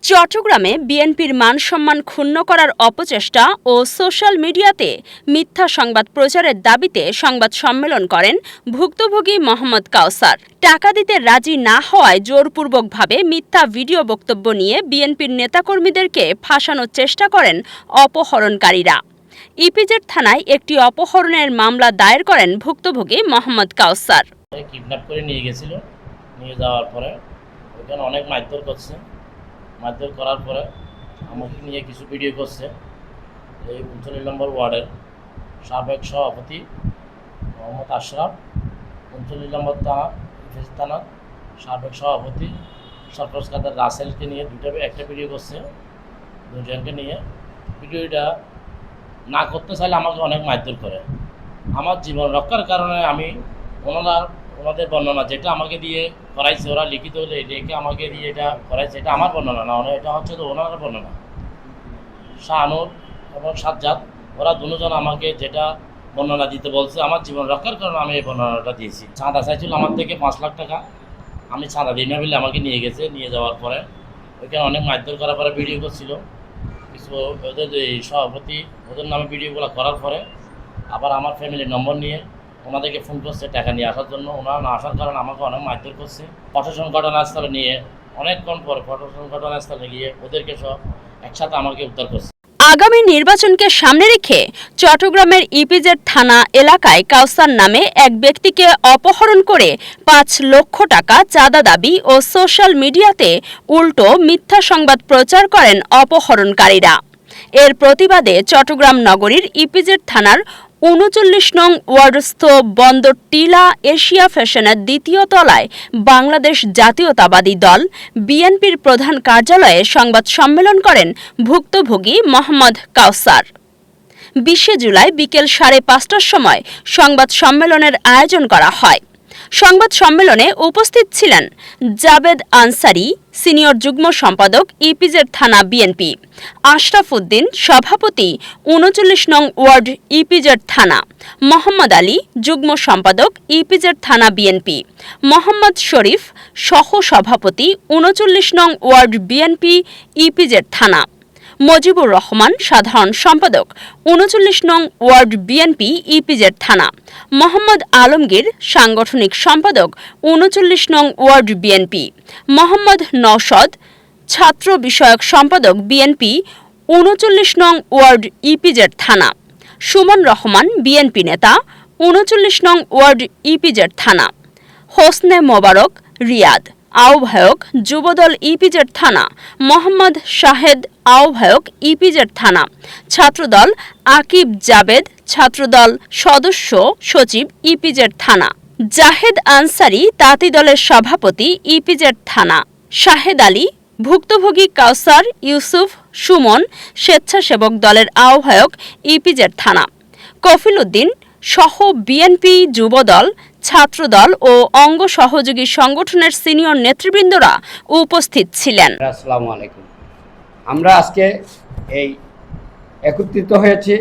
চট্টগ্রামে বিএনপির মান-সম্মান ক্ষুণ্ণ করার অপচেষ্টা ও সোশ্যাল মিডিয়াতে মিথ্যা সংবাদ প্রচারের দাবিতে সংবাদ সম্মেলন করেন ভুক্তভোগী মোহাম্মদ কাউসার। টাকা দিতে রাজি না হওয়ায় জোরপূর্বকভাবে মিথ্যা ভিডিও বক্তব্য নিয়ে বিএনপির নেতাকর্মীদেরকে ফাঁসানোর চেষ্টা করেন অপহরণকারীরা। ইপিজেড থানায় একটি অপহরণের মামলা দায়ের করেন ভুক্তভোগী মোহাম্মদ কাউসার। কিডন্যাপ করে নিয়ে গেছিল, নিয়ে যাওয়ার পরে ওখানে অনেক মারধর করছে। মারধর করার পরে আমাকে নিয়ে কিছু ভিডিও করছে। এই 39 নম্বর ওয়ার্ডের সাবেক সভাপতি মোহাম্মদ আশরাফ, 39 নম্বর থানার সাবেক সভাপতি সরফরাজ কাদের রাসেলকে নিয়ে একটা ভিডিও করছে। দুজনকে নিয়ে ভিডিওটা না করতে চাইলে আমাকে অনেক মারধর করে। আমার জীবন রক্ষার কারণে আমি ওনাদের বর্ণনা যেটা আমাকে দিয়ে করাইছে, ওরা লিখিত হলে রেখে আমাকে দিয়ে এটা করাইছে, এটা আমার বর্ণনা না, এটা হচ্ছে তো ওনার বর্ণনা। শাহানুর এবং সাজ্জাদ ওরা দুজন আমাকে যেটা বর্ণনা দিতে বলছে, আমার জীবন রক্ষার কারণে আমি এই বর্ণনাটা দিয়েছি। চাঁদা চাইছিল আমার থেকে 5 লাখ টাকা, আমি চাঁদা দিই না বলে আমাকে নিয়ে গেছে। নিয়ে যাওয়ার পরে ওইখানে অনেক মারধর করার পরে ভিডিও করছিল কিছু ওদের এই সভাপতি, ওদের নামে ভিডিওগুলো করার পরে আবার আমার ফ্যামিলির নম্বর নিয়ে ওনাদেরকে ফোন করছে টাকা নিয়ে আসার জন্য। ওনারা না আসার কারণে আমাকে অনেক মারধর করছে। প্রশাসন ঘটনাস্থলে নিয়ে অনেকক্ষণ পর প্রশাসন ঘটনাস্থলে গিয়ে ওদেরকে সব একসাথে আমাকে উদ্ধার করছে। আগামী নির্বাচনকে সামনে রেখে চট্টগ্রামের ইপিজেড থানা এলাকায় কাউসার নামে এক ব্যক্তিকে অপহরণ করে 5 লক্ষ টাকা চাঁদা দাবি ও সোশ্যাল মিডিয়াতে উল্টো মিথ্যা সংবাদ প্রচার করেন অপহরণকারীরা। এর প্রতিবাদে চট্টগ্রাম নগরীর ইপিজেড থানার 39 নং ওয়ার্ডস্থ বন্দর টিলা এশিয়া ফ্যাশনের 2য় তলায় বাংলাদেশ জাতীয়তাবাদী দল বিএনপির প্রধান কার্যালয়ে সংবাদ সম্মেলন করেন ভুক্তভোগী মোহাম্মদ কাউসার। 20 জুলাই বিকেল 5:30টার সময় সংবাদ সম্মেলনের আয়োজন করা হয়। সংবাদ সম্মেলনে উপস্থিত ছিলেন জাবেদ আনসারি, সিনিয়র যুগ্ম সম্পাদক ইপিজেড থানা বিএনপি, আশরাফ উদ্দিন, সভাপতি 39 নং ওয়ার্ড ইপিজেড থানা, মোহাম্মদ আলী, যুগ্ম সম্পাদক ইপিজেড থানা বিএনপি, মোহাম্মদ শরীফ, সহ সভাপতি 39 নং ওয়ার্ড বিএনপি ইপিজেড থানা, মজিবুর রহমান, সাধারণ সম্পাদক 39 নং ওয়ার্ড বিএনপি ইপিজেড থানা, মোহাম্মদ আলমগীর, সাংগঠনিক সম্পাদক 39 নং ওয়ার্ড বিএনপি, মোহাম্মদ নওশদ, ছাত্র বিষয়ক সম্পাদক বিএনপি 39 নং ওয়ার্ড ইপিজেড থানা, সুমন রহমান, বিএনপি নেতা 39 নং ওয়ার্ড ইপিজেড থানা, হোসনে মোবারক, রিয়াদ, আহ্বায়ক যুবদল ইপিজেড থানা, মোহাম্মদ শাহেদ, আহ্বায়ক ইপিজেড থানা, ছাত্রদল আকিব জাবেদ, ছাত্রদল সদস্য সচিব ইপিজেড থানা, জাহেদ আনসারি, তাঁতি দলের সভাপতি ইপিজেড থানা, শাহেদ আলী, ভুক্তভোগী কাউসার, ইউসুফ, সুমন, স্বেচ্ছাসেবক দলের আহ্বায়ক ইপিজেড থানা, কফিল উদ্দিন সহ বিএনপি, যুবদল, ছাত্রদল ও অঙ্গ সহযোগী সংগঠনের সিনিয়র নেতৃবৃন্দরা উপস্থিত ছিলেন। আসসালামু আলাইকুম। আমরা আজকে এই একত্রিত হয়েছি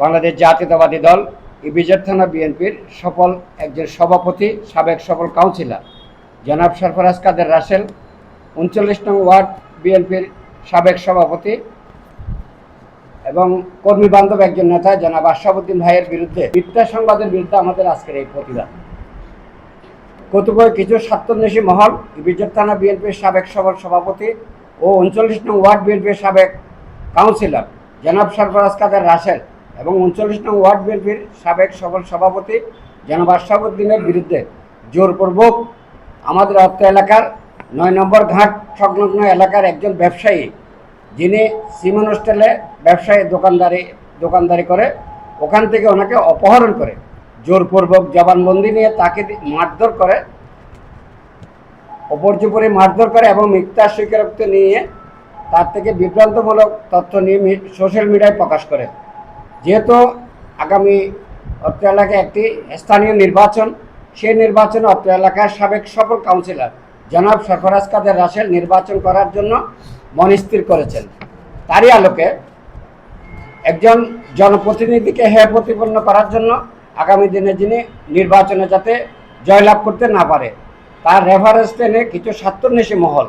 বাংলাদেশ জাতীয়তাবাদী দল ইপিজেড থানা বিএনপির একজন সভাপতি, সাবেক সফল কাউন্সিলর জনাব সরফরাজ কাদের রাসেল, 39 নং ওয়ার্ড বিএনপির সাবেক সভাপতি এবং কর্মী বান্ধব একজন নেতা জনাব আশরাফ উদ্দিন ভাইয়ের বিরুদ্ধে মিথ্যা সংবাদের বিরুদ্ধে আমাদের আজকের এই প্রতিবাদ। কতিপয় কিছু স্বার্থান্বেষী মহল ইপিজেড থানা বিএনপির সাবেক সফল সভাপতি ও 39 নং ওয়ার্ড বিএনপির সাবেক কাউন্সিলর জনাব সরফরাজ কাদের রাসেল এবং 39 নং ওয়ার্ড বিএনপির সাবেক সফল সভাপতি জনাব আশরাফ উদ্দিনের বিরুদ্ধে জোরপূর্বক আমাদের অত্র এলাকার 9 নম্বর ঘাট সংলগ্ন এলাকার একজন ব্যবসায়ী, যিনি সিমন হোস্টেলে ব্যবসায়ী দোকানদারি করে, ওখান থেকে ওনাকে অপহরণ করে জোরপূর্বক জবানবন্দি নিয়ে তাকে মারধর করে, অপর্যুপরি মারধর করে এবং মিথ্যা স্বীকারোক্তি নিয়ে তার থেকে বিভ্রান্তমূলক তথ্য নিয়ে সোশ্যাল মিডিয়ায় প্রকাশ করে। যেহেতু আগামী অত্র এলাকায় একটি স্থানীয় নির্বাচন, সেই নির্বাচনে অত্র এলাকার সাবেক সফল কাউন্সিলর জনাব সরফরাজ কাদের রাসেল নির্বাচন করার জন্য মনস্থির করেছেন। তারই আলোকে একজন জনপ্রতিনিধিকে হেয় প্রতিপন্ন করার জন্য আগামী দিনে যিনি নির্বাচনে যাতে জয়লাভ করতে না পারে তার রেফারেন্স টেনে কিছু স্বার্থান্বেষী মহল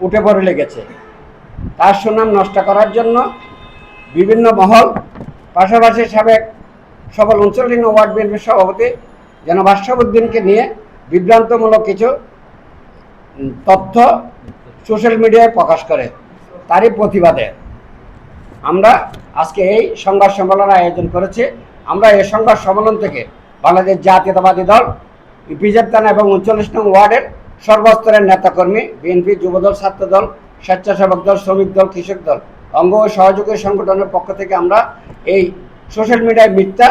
উঠে পড়ে লেগেছে। তার সুনাম নষ্ট করার জন্য বিভিন্ন মহল, পাশাপাশি সাবেক সফল 39 নং ওয়ার্ড বিএনপির সভাপতি জনাব আশরাফুদ্দিনকে নিয়ে বিভ্রান্তমূলক কিছু তথ্য সোশ্যাল মিডিয়ায় প্রকাশ করে। তারই প্রতিবাদে আমরা আজকে এই সংবাদ সম্মেলন আয়োজন করেছি। আমরা এই সংবাদ সম্মেলন থেকে বাংলাদেশ জাতীয়তাবাদী দল, ইপিজেড থানা এবং 39 নং ওয়ার্ডের সর্বস্তরের নেতাকর্মী, বিএনপি, যুবদল, ছাত্রদল, স্বেচ্ছাসেবক দল, শ্রমিক দল, কৃষক দল, অঙ্গ ও সহযোগী সংগঠনের পক্ষ থেকে আমরা এই সোশ্যাল মিডিয়ায় মিথ্যা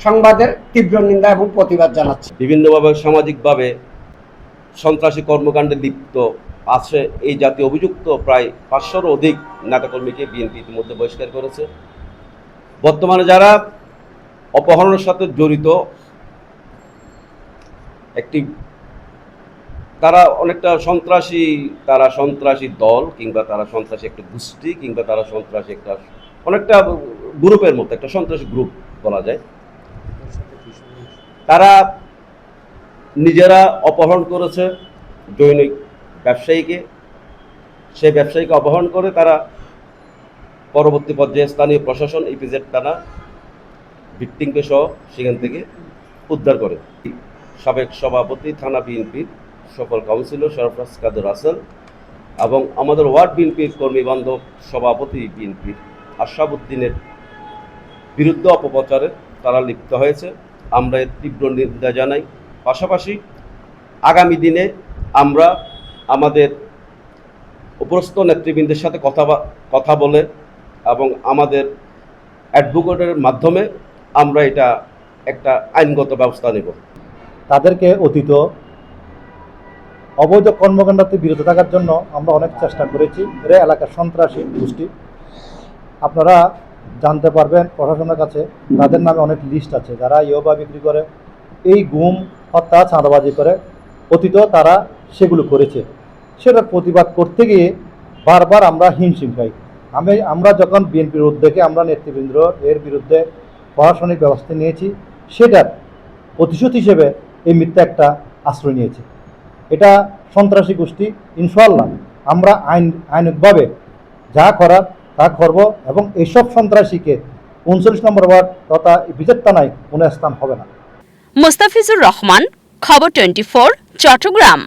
সংবাদের তীব্র নিন্দা এবং প্রতিবাদ জানাচ্ছি। বিভিন্নভাবে সামাজিকভাবে সন্ত্রাসী কর্মকাণ্ডে লিপ্ত আছে এই জাতীয় অভিযুক্ত প্রায় 500-র অধিক নেতাকর্মীকে বিএনপি ইতিমধ্যে বহিষ্কার করেছে। বর্তমানে যারা অপহরণের সাথে জড়িত তারা অনেকটা সন্ত্রাসী দল, কিংবা তারা সন্ত্রাসী একটা গোষ্ঠী, কিংবা তারা সন্ত্রাসী অনেকটা গ্রুপের মতো, একটা সন্ত্রাসী গ্রুপ বলা যায়। তারা নিজেরা অপহরণ করেছে দৈনিক ব্যবসায়ীকে। সেই ব্যবসায়ীকে অপহরণ করে তারা পরবর্তী পর্যায়ে স্থানীয় প্রশাসন, ইপিজেড থানা, ভিক্টিমকে সহ সেখান থেকে উদ্ধার করে। সাবেক সভাপতি থানা বিএনপির সকল কাউন্সিলর সরফরাজ কাদের রাসেল এবং আমাদের ওয়ার্ড বিএনপির কর্মী বান্ধব সভাপতি বিএনপির আশরাফুদ্দিনের বিরুদ্ধে অপপ্রচারে তারা লিপ্ত হয়েছে। আমরা এর তীব্র নিন্দা জানাই। পাশাপাশি আগামী দিনে আমরা আমাদের উপরস্থ নেতৃবৃন্দের সাথে কথা বলে এবং আমাদের অ্যাডভোকেটের মাধ্যমে আমরা এটা একটা আইনগত ব্যবস্থা নেব। তাদেরকে অতীত অবৈধ কর্মকাণ্ডতে বিরত থাকার জন্য আমরা অনেক চেষ্টা করেছি। এরা এলাকার সন্ত্রাসী গোষ্ঠী। আপনারা জানতে পারবেন প্রশাসনের কাছে তাদের নামে অনেক লিস্ট আছে, যারা ইয়াবা বিক্রি করে, এই গুম, হত্যা, চাঁদাবাজি করে। অতীত তারা সেগুলো করেছে। সেটার প্রতিবাদ করতে গিয়ে বারবার আমরা হিমশিম খাই। আমরা যখন বিএনপির উদ্যোগে আমরা নেতৃবৃন্দ এর বিরুদ্ধে প্রশাসনিক ব্যবস্থা নিয়েছি, সেটার প্রতিশোধ হিসেবে এই মিথ্যা একটা আশ্রয় নিয়েছে। এটা সন্ত্রাসী গোষ্ঠী। ইনশাআল্লাহ আমরা আইনিকভাবে যা করার তা করব এবং এইসব সন্ত্রাসীকে 39 নম্বর ওয়ার্ড তথা ইপিজেড থানায় কোনো স্থান হবে না। মুস্তাফিজুর রহমান, খবর 24, চট্টগ্রাম।